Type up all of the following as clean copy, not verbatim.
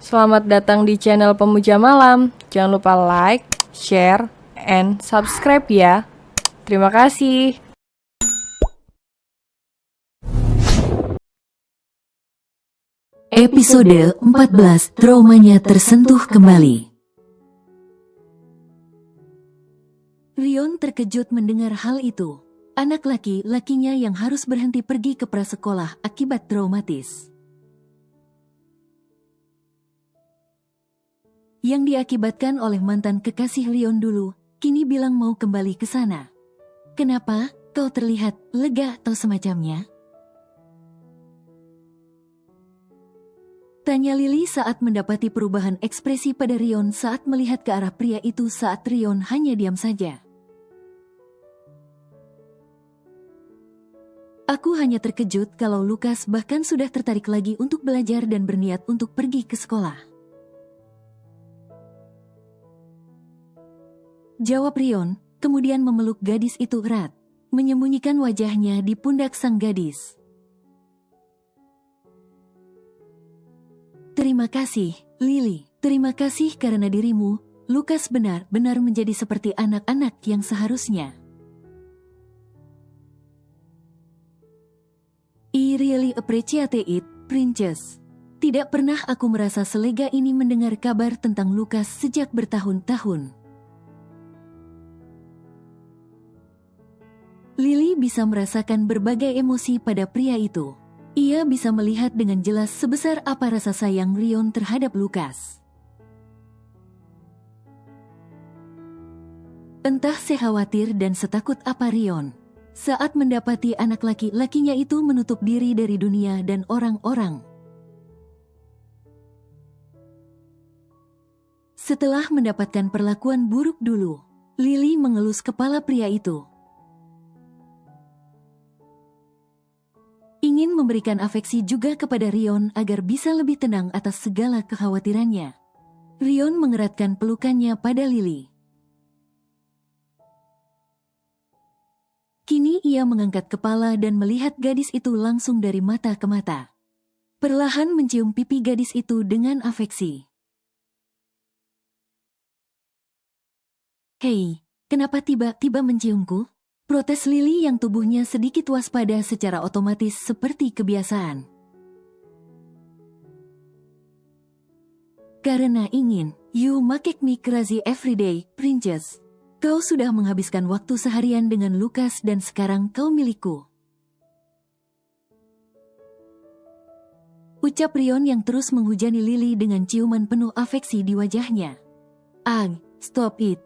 Selamat datang di channel Pemuja Malam. Jangan lupa like, share, and subscribe ya. Terima kasih. Episode 14, traumanya tersentuh kembali. Rion terkejut mendengar hal itu. Anak laki-lakinya yang harus berhenti pergi ke prasekolah akibat traumatis. Yang diakibatkan oleh mantan kekasih Rion dulu, kini bilang mau kembali ke sana. Kenapa? Kau terlihat lega atau semacamnya? Tanya Lily saat mendapati perubahan ekspresi pada Rion saat melihat ke arah pria itu saat Rion hanya diam saja. Aku hanya terkejut kalau Lukas bahkan sudah tertarik lagi untuk belajar dan berniat untuk pergi ke sekolah. Jawab Rion, kemudian memeluk gadis itu erat, menyembunyikan wajahnya di pundak sang gadis. Terima kasih, Lily. Terima kasih karena dirimu, Lukas benar-benar menjadi seperti anak-anak yang seharusnya. I really appreciate it, Princess. Tidak pernah aku merasa selega ini mendengar kabar tentang Lukas sejak bertahun-tahun. Lily bisa merasakan berbagai emosi pada pria itu. Ia bisa melihat dengan jelas sebesar apa rasa sayang Rion terhadap Lukas. Entah sekhawatir dan setakut apa Rion saat mendapati anak laki-lakinya itu menutup diri dari dunia dan orang-orang. Setelah mendapatkan perlakuan buruk dulu, Lily mengelus kepala pria itu. Ingin memberikan afeksi juga kepada Rion agar bisa lebih tenang atas segala kekhawatirannya. Rion mengeratkan pelukannya pada Lily. Kini ia mengangkat kepala dan melihat gadis itu langsung dari mata ke mata. Perlahan mencium pipi gadis itu dengan afeksi. Hei, kenapa tiba-tiba menciumku? Protes Lily yang tubuhnya sedikit waspada secara otomatis seperti kebiasaan. Karena ingin, you make me crazy every day, Princess. Kau sudah menghabiskan waktu seharian dengan Lukas dan sekarang kau milikku. Ucap Rion yang terus menghujani Lily dengan ciuman penuh afeksi di wajahnya. Stop it.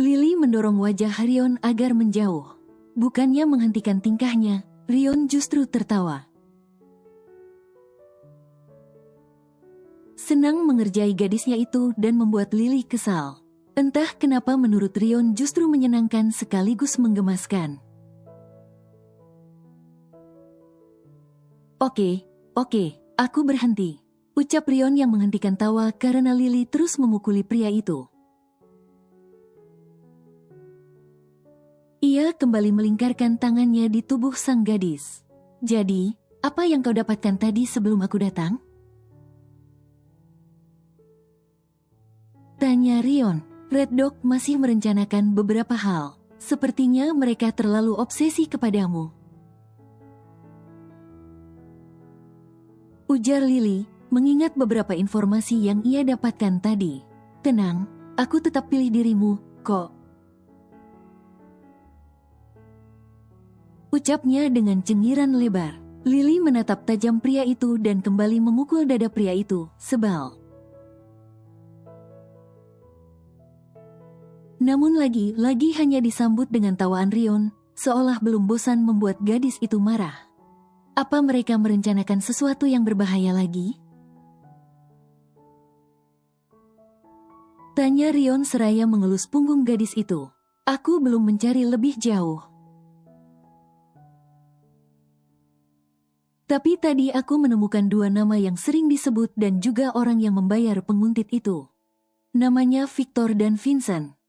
Lily mendorong wajah Rion agar menjauh. Bukannya menghentikan tingkahnya, Rion justru tertawa. Senang mengerjai gadisnya itu dan membuat Lily kesal. Entah kenapa menurut Rion justru menyenangkan sekaligus menggemaskan. Oke, aku berhenti. Ucap Rion yang menghentikan tawa karena Lily terus memukuli pria itu. Ia kembali melingkarkan tangannya di tubuh sang gadis. Jadi, apa yang kau dapatkan tadi sebelum aku datang? Tanya Rion. Red Dog masih merencanakan beberapa hal. Sepertinya mereka terlalu obsesi kepadamu. Ujar Lily, mengingat beberapa informasi yang ia dapatkan tadi. Tenang, aku tetap pilih dirimu, kok. Ucapnya dengan cengiran lebar. Lily menatap tajam pria itu dan kembali memukul dada pria itu, sebal. Namun lagi-lagi hanya disambut dengan tawaan Rion, seolah belum bosan membuat gadis itu marah. Apa mereka merencanakan sesuatu yang berbahaya lagi? Tanya Rion seraya mengelus punggung gadis itu. Aku belum mencari lebih jauh. Tapi tadi aku menemukan dua nama yang sering disebut dan juga orang yang membayar penguntit itu. Namanya Victor dan Vincent.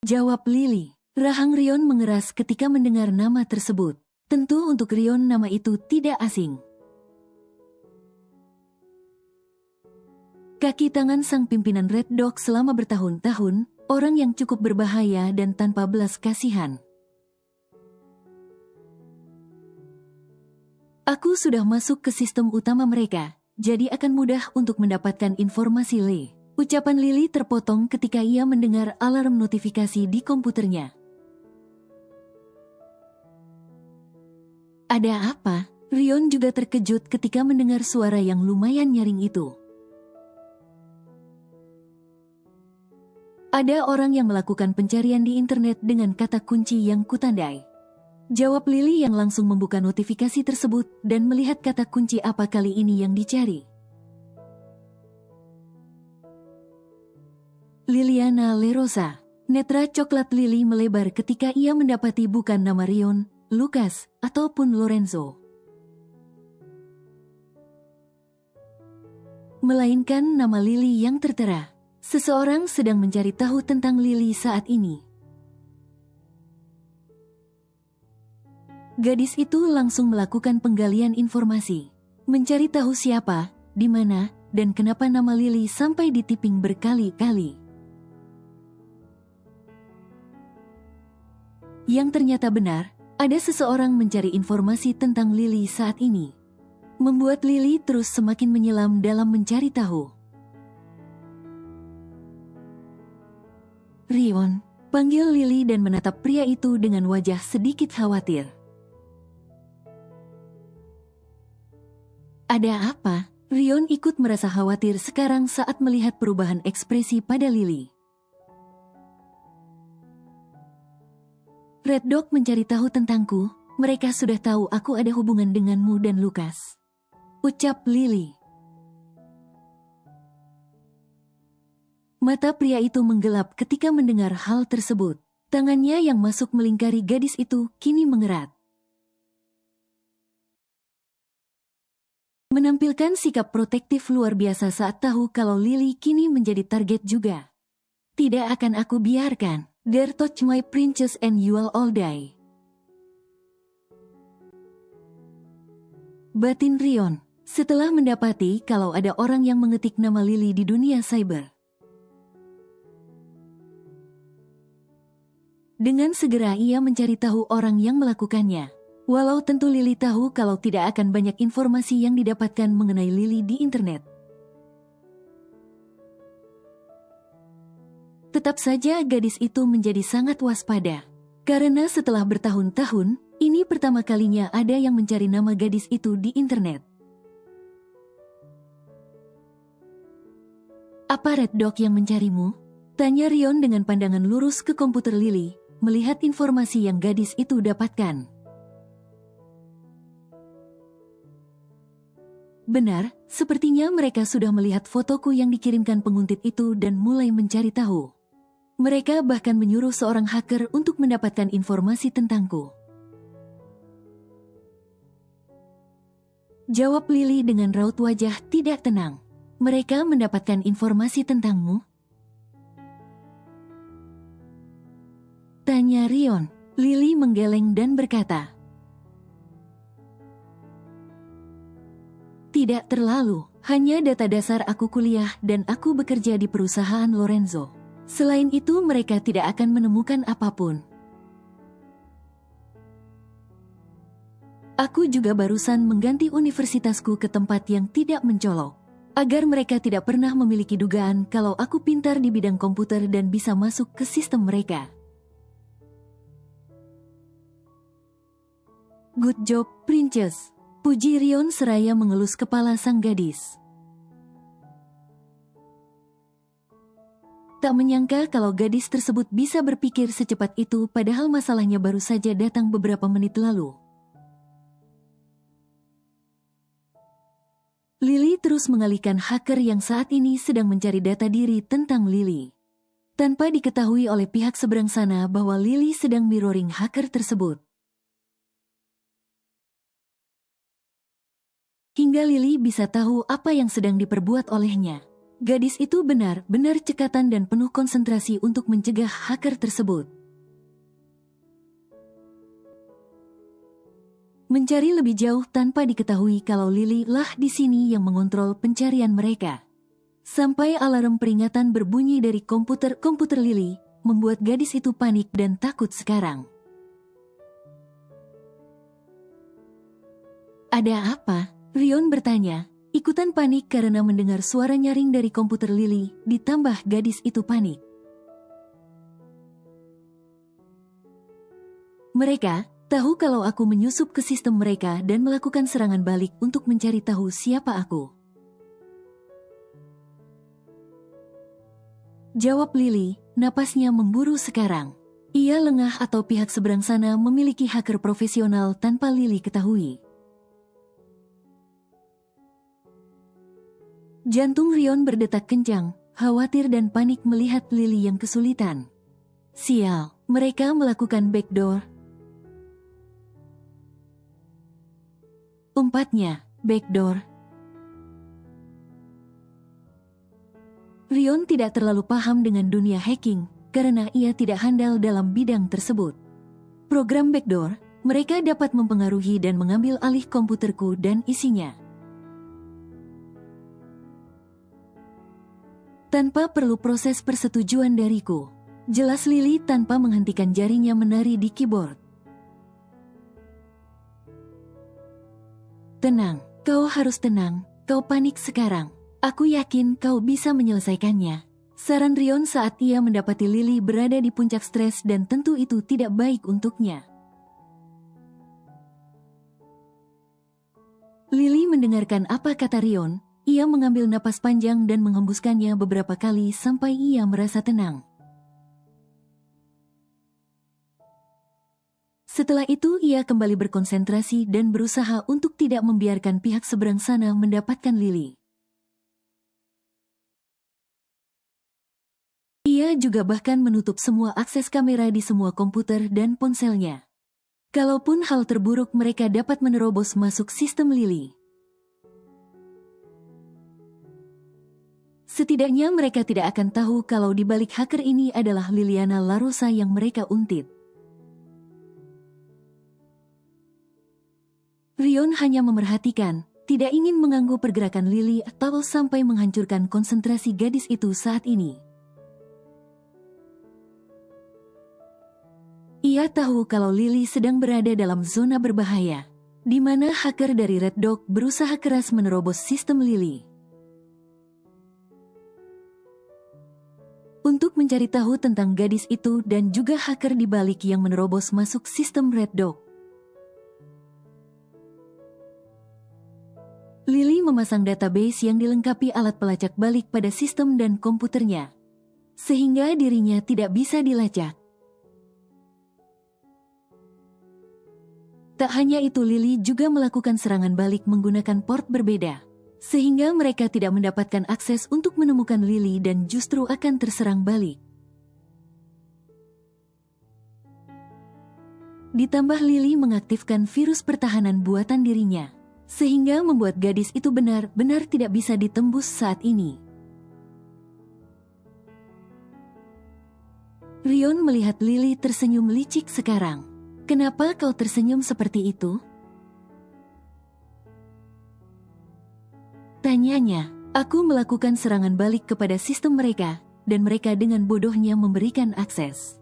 Jawab Lily. Rahang Rion mengeras ketika mendengar nama tersebut. Tentu untuk Rion nama itu tidak asing. Kaki tangan sang pimpinan Red Dog selama bertahun-tahun, orang yang cukup berbahaya dan tanpa belas kasihan. Aku sudah masuk ke sistem utama mereka, jadi akan mudah untuk mendapatkan informasi Lee. Ucapan Lily terpotong ketika ia mendengar alarm notifikasi di komputernya. Ada apa? Rion juga terkejut ketika mendengar suara yang lumayan nyaring itu. Ada orang yang melakukan pencarian di internet dengan kata kunci yang kutandai. Jawab Lily yang langsung membuka notifikasi tersebut dan melihat kata kunci apa kali ini yang dicari. Liliana Lerosa. Netra coklat Lily melebar ketika ia mendapati bukan nama Rion, Lucas, ataupun Lorenzo, melainkan nama Lily yang tertera. Seseorang sedang mencari tahu tentang Lily saat ini. Gadis itu langsung melakukan penggalian informasi, mencari tahu siapa, di mana, dan kenapa nama Lily sampai ditiping berkali-kali. Yang ternyata benar, ada seseorang mencari informasi tentang Lily saat ini. Membuat Lily terus semakin menyelam dalam mencari tahu. Rion, panggil Lily dan menatap pria itu dengan wajah sedikit khawatir. Ada apa? Rion ikut merasa khawatir sekarang saat melihat perubahan ekspresi pada Lily. Red Dog mencari tahu tentangku, mereka sudah tahu aku ada hubungan denganmu dan Lucas. Ucap Lily. Mata pria itu menggelap ketika mendengar hal tersebut. Tangannya yang masuk melingkari gadis itu kini mengerat. Menampilkan sikap protektif luar biasa saat tahu kalau Lily kini menjadi target juga. Tidak akan aku biarkan. Dare touch my princess and you'll all die. Batin Rion, setelah mendapati kalau ada orang yang mengetik nama Lily di dunia cyber. Dengan segera ia mencari tahu orang yang melakukannya. Walau tentu Lily tahu kalau tidak akan banyak informasi yang didapatkan mengenai Lily di internet. Tetap saja gadis itu menjadi sangat waspada. Karena setelah bertahun-tahun, ini pertama kalinya ada yang mencari nama gadis itu di internet. Apa Red Dog yang mencarimu? Tanya Rion dengan pandangan lurus ke komputer Lily, melihat informasi yang gadis itu dapatkan. Benar, sepertinya mereka sudah melihat fotoku yang dikirimkan penguntit itu dan mulai mencari tahu. Mereka bahkan menyuruh seorang hacker untuk mendapatkan informasi tentangku. Jawab Lily dengan raut wajah tidak tenang. Mereka mendapatkan informasi tentangmu? Tanya Rion. Lily menggeleng dan berkata, tidak terlalu, hanya data dasar aku kuliah dan aku bekerja di perusahaan Lorenzo. Selain itu mereka tidak akan menemukan apapun. Aku juga barusan mengganti universitasku ke tempat yang tidak mencolok, agar mereka tidak pernah memiliki dugaan kalau aku pintar di bidang komputer dan bisa masuk ke sistem mereka. Good job, Princess. Puji Rion seraya mengelus kepala sang gadis. Tak menyangka kalau gadis tersebut bisa berpikir secepat itu padahal masalahnya baru saja datang beberapa menit lalu. Lily terus mengalihkan hacker yang saat ini sedang mencari data diri tentang Lily. Tanpa diketahui oleh pihak seberang sana bahwa Lily sedang mirroring hacker tersebut. Hingga Lily bisa tahu apa yang sedang diperbuat olehnya. Gadis itu benar-benar cekatan dan penuh konsentrasi untuk mencegah hacker tersebut. mencari lebih jauh tanpa diketahui kalau Lily lah di sini yang mengontrol pencarian mereka. Sampai alarm peringatan berbunyi dari komputer Lily, membuat gadis itu panik dan takut sekarang. Ada apa? Rion bertanya, ikutan panik karena mendengar suara nyaring dari komputer Lily, ditambah gadis itu panik. Mereka tahu kalau aku menyusup ke sistem mereka dan melakukan serangan balik untuk mencari tahu siapa aku. Jawab Lily, napasnya memburu sekarang. Ia lengah atau pihak seberang sana memiliki hacker profesional tanpa Lily ketahui. Jantung Rion berdetak kencang, khawatir dan panik melihat Lily yang kesulitan. Sial, mereka melakukan backdoor. Umpatnya, backdoor. Rion tidak terlalu paham dengan dunia hacking, karena ia tidak handal dalam bidang tersebut. Program backdoor, mereka dapat mempengaruhi dan mengambil alih komputerku dan isinya. Tanpa perlu proses persetujuan dariku. Jelas Lily tanpa menghentikan jarinya menari di keyboard. Tenang, kau harus tenang, kau panik sekarang. Aku yakin kau bisa menyelesaikannya. Saran Rion saat ia mendapati Lily berada di puncak stres dan tentu itu tidak baik untuknya. Lily mendengarkan apa kata Rion, ia mengambil napas panjang dan menghembuskannya beberapa kali sampai ia merasa tenang. Setelah itu ia kembali berkonsentrasi dan berusaha untuk tidak membiarkan pihak seberang sana mendapatkan Lily. Ia juga bahkan menutup semua akses kamera di semua komputer dan ponselnya. Kalaupun hal terburuk mereka dapat menerobos masuk sistem Lily. Setidaknya mereka tidak akan tahu kalau di balik hacker ini adalah Liliana Larosa yang mereka untit. Rion hanya memerhatikan, tidak ingin mengganggu pergerakan Lily atau sampai menghancurkan konsentrasi gadis itu saat ini. Ia tahu kalau Lily sedang berada dalam zona berbahaya, di mana hacker dari Red Dog berusaha keras menerobos sistem Lily. Untuk mencari tahu tentang gadis itu dan juga hacker di balik yang menerobos masuk sistem Red Dog. Lily memasang database yang dilengkapi alat pelacak balik pada sistem dan komputernya, sehingga dirinya tidak bisa dilacak. Tak hanya itu, Lily juga melakukan serangan balik menggunakan port berbeda, sehingga mereka tidak mendapatkan akses untuk menemukan Lily dan justru akan terserang balik. Ditambah Lily mengaktifkan virus pertahanan buatan dirinya, sehingga membuat gadis itu benar-benar tidak bisa ditembus saat ini. Rion melihat Lily tersenyum licik sekarang. Kenapa kau tersenyum seperti itu? Tanyanya. Aku melakukan serangan balik kepada sistem mereka, dan mereka dengan bodohnya memberikan akses.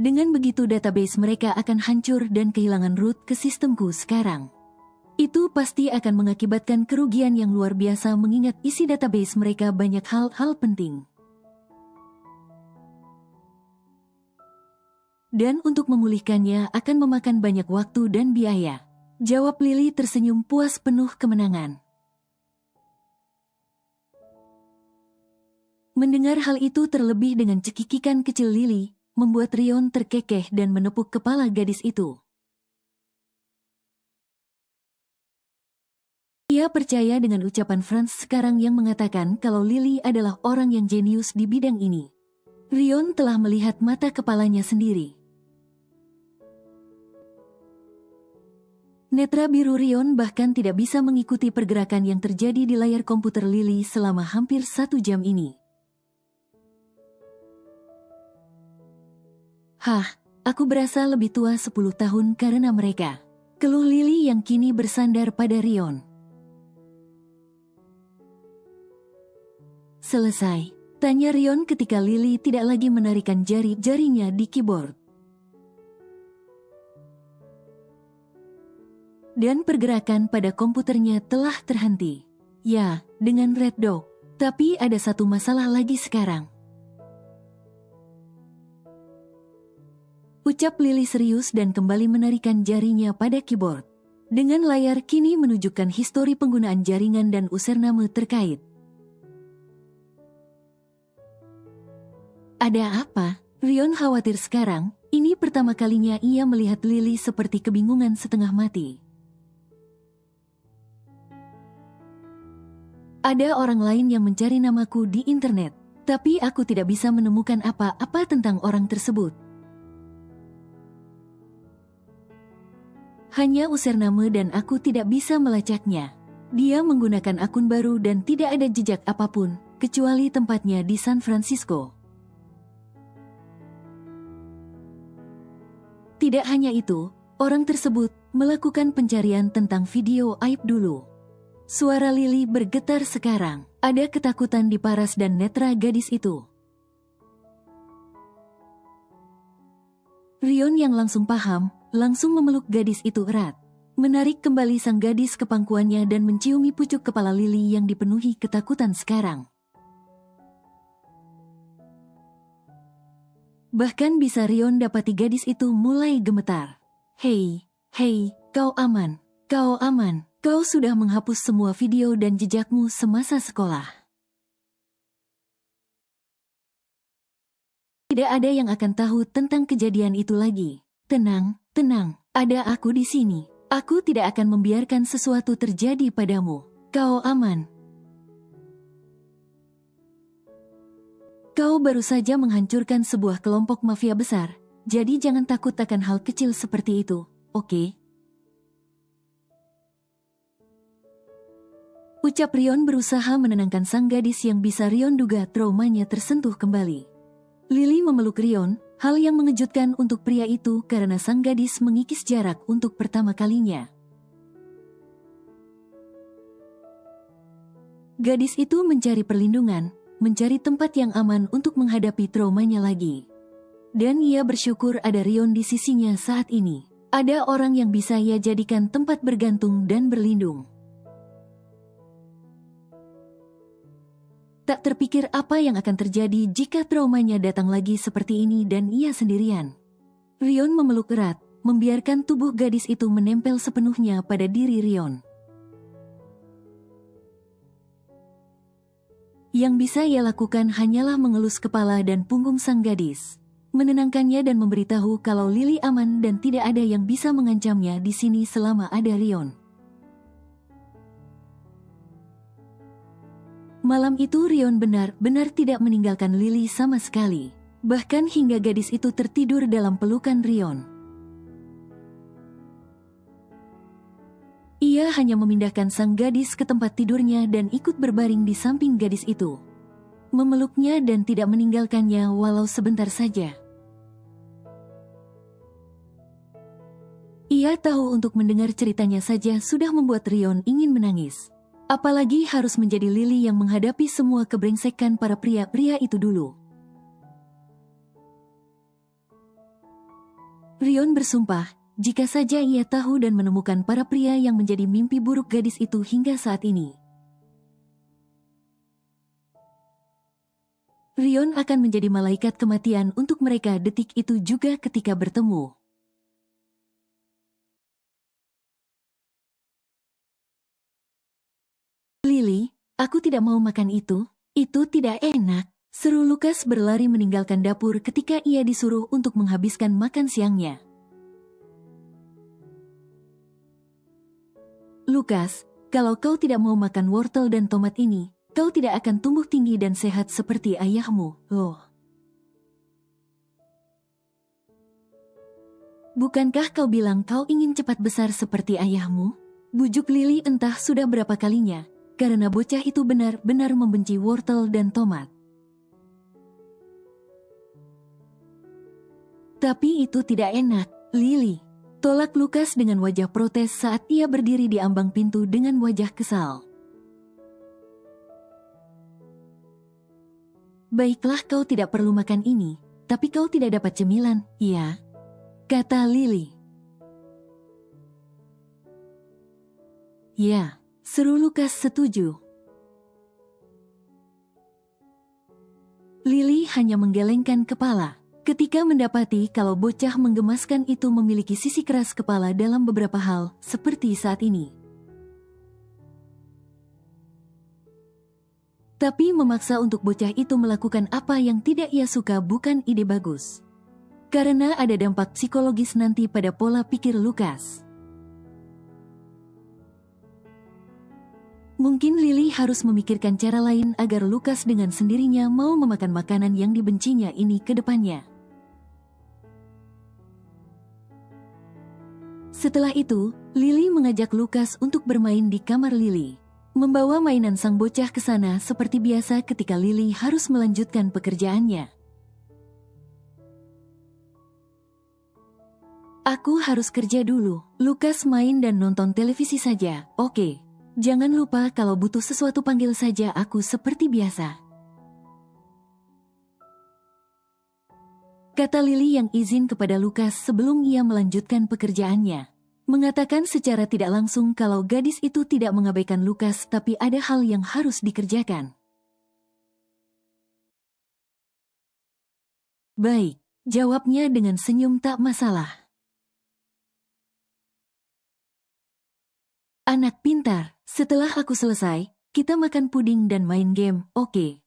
Dengan begitu database mereka akan hancur dan kehilangan root ke sistemku sekarang. Itu pasti akan mengakibatkan kerugian yang luar biasa mengingat isi database mereka banyak hal-hal penting. Dan untuk memulihkannya akan memakan banyak waktu dan biaya. Jawab Lily tersenyum puas penuh kemenangan. Mendengar hal itu terlebih dengan cekikikan kecil Lily, membuat Rion terkekeh dan menepuk kepala gadis itu. Ia percaya dengan ucapan Franz sekarang yang mengatakan kalau Lily adalah orang yang jenius di bidang ini. Rion telah melihat mata kepalanya sendiri. Netra biru Rion bahkan tidak bisa mengikuti pergerakan yang terjadi di layar komputer Lily selama hampir 1 jam ini. Hah, aku berasa lebih tua 10 tahun karena mereka. Keluh Lily yang kini bersandar pada Rion. Selesai, tanya Rion ketika Lily tidak lagi menarikan jari-jarinya di keyboard. Dan pergerakan pada komputernya telah terhenti. Ya, dengan Red Dog. Tapi ada satu masalah lagi sekarang. Ucap Lily serius dan kembali menarikan jarinya pada keyboard. Dengan layar kini menunjukkan histori penggunaan jaringan dan username terkait. Ada apa? Rion khawatir sekarang. Ini pertama kalinya ia melihat Lily seperti kebingungan setengah mati. Ada orang lain yang mencari namaku di internet, tapi aku tidak bisa menemukan apa-apa tentang orang tersebut. Hanya username dan aku tidak bisa melacaknya. Dia menggunakan akun baru dan tidak ada jejak apapun, kecuali tempatnya di San Francisco. Tidak hanya itu, orang tersebut melakukan pencarian tentang video aib dulu. Suara Lily bergetar sekarang. Ada ketakutan di paras dan netra gadis itu. Rion yang langsung paham, langsung memeluk gadis itu erat. Menarik kembali sang gadis ke pangkuannya dan menciumi pucuk kepala Lily yang dipenuhi ketakutan sekarang. Bahkan bisa Rion dapati gadis itu mulai gemetar. Hei, kau aman, kau aman. Kau sudah menghapus semua video dan jejakmu semasa sekolah. Tidak ada yang akan tahu tentang kejadian itu lagi. Tenang, ada aku di sini. Aku tidak akan membiarkan sesuatu terjadi padamu. Kau aman. Kau baru saja menghancurkan sebuah kelompok mafia besar, jadi jangan takut akan hal kecil seperti itu, oke? Ucap Rion berusaha menenangkan sang gadis yang bisa Rion duga traumanya tersentuh kembali. Lily memeluk Rion, hal yang mengejutkan untuk pria itu karena sang gadis mengikis jarak untuk pertama kalinya. Gadis itu mencari perlindungan, mencari tempat yang aman untuk menghadapi traumanya lagi. Dan ia bersyukur ada Rion di sisinya saat ini. Ada orang yang bisa ia jadikan tempat bergantung dan berlindung. Tak terpikir apa yang akan terjadi jika traumanya datang lagi seperti ini dan ia sendirian. Rion memeluk erat, membiarkan tubuh gadis itu menempel sepenuhnya pada diri Rion. Yang bisa ia lakukan hanyalah mengelus kepala dan punggung sang gadis, menenangkannya dan memberitahu kalau Lily aman dan tidak ada yang bisa mengancamnya di sini selama ada Rion. Malam itu Rion benar-benar tidak meninggalkan Lily sama sekali. Bahkan hingga gadis itu tertidur dalam pelukan Rion. Ia hanya memindahkan sang gadis ke tempat tidurnya dan ikut berbaring di samping gadis itu. Memeluknya dan tidak meninggalkannya walau sebentar saja. Ia tahu untuk mendengar ceritanya saja sudah membuat Rion ingin menangis. Apalagi harus menjadi Lily yang menghadapi semua kebrengsekan para pria-pria itu dulu. Rion bersumpah, jika saja ia tahu dan menemukan para pria yang menjadi mimpi buruk gadis itu hingga saat ini. Rion akan menjadi malaikat kematian untuk mereka detik itu juga ketika bertemu. Lily, aku tidak mau makan itu tidak enak. Seru Lukas berlari meninggalkan dapur ketika ia disuruh untuk menghabiskan makan siangnya. Lukas, kalau kau tidak mau makan wortel dan tomat ini, kau tidak akan tumbuh tinggi dan sehat seperti ayahmu, loh. Bukankah kau bilang kau ingin cepat besar seperti ayahmu? Bujuk Lily entah sudah berapa kalinya, karena bocah itu benar-benar membenci wortel dan tomat. Tapi itu tidak enak, Lily. Tolak Lukas dengan wajah protes saat ia berdiri di ambang pintu dengan wajah kesal. Baiklah, kau tidak perlu makan ini, tapi kau tidak dapat cemilan, ya? Kata Lily. Ya, seru Lukas setuju. Lily hanya menggelengkan kepala ketika mendapati kalau bocah menggemaskan itu memiliki sisi keras kepala dalam beberapa hal, seperti saat ini. Tapi memaksa untuk bocah itu melakukan apa yang tidak ia suka bukan ide bagus. Karena ada dampak psikologis nanti pada pola pikir Lukas. Mungkin Lily harus memikirkan cara lain agar Lukas dengan sendirinya mau memakan makanan yang dibencinya ini ke depannya. Setelah itu, Lily mengajak Lukas untuk bermain di kamar Lily. Membawa mainan sang bocah ke sana seperti biasa ketika Lily harus melanjutkan pekerjaannya. Aku harus kerja dulu. Lukas main dan nonton televisi saja, oke. Jangan lupa kalau butuh sesuatu panggil saja aku seperti biasa. Kata Lily yang izin kepada Lukas sebelum ia melanjutkan pekerjaannya. Mengatakan secara tidak langsung kalau gadis itu tidak mengabaikan Lukas tapi ada hal yang harus dikerjakan. Baik, jawabnya dengan senyum tak masalah. Anak pintar, setelah aku selesai, kita makan puding dan main game, oke?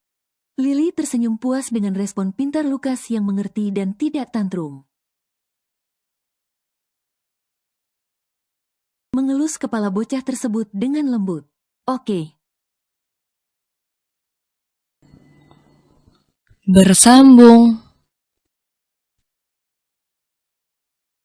Lily tersenyum puas dengan respon pintar Lukas yang mengerti dan tidak tantrum. Mengelus kepala bocah tersebut dengan lembut. Oke. Bersambung.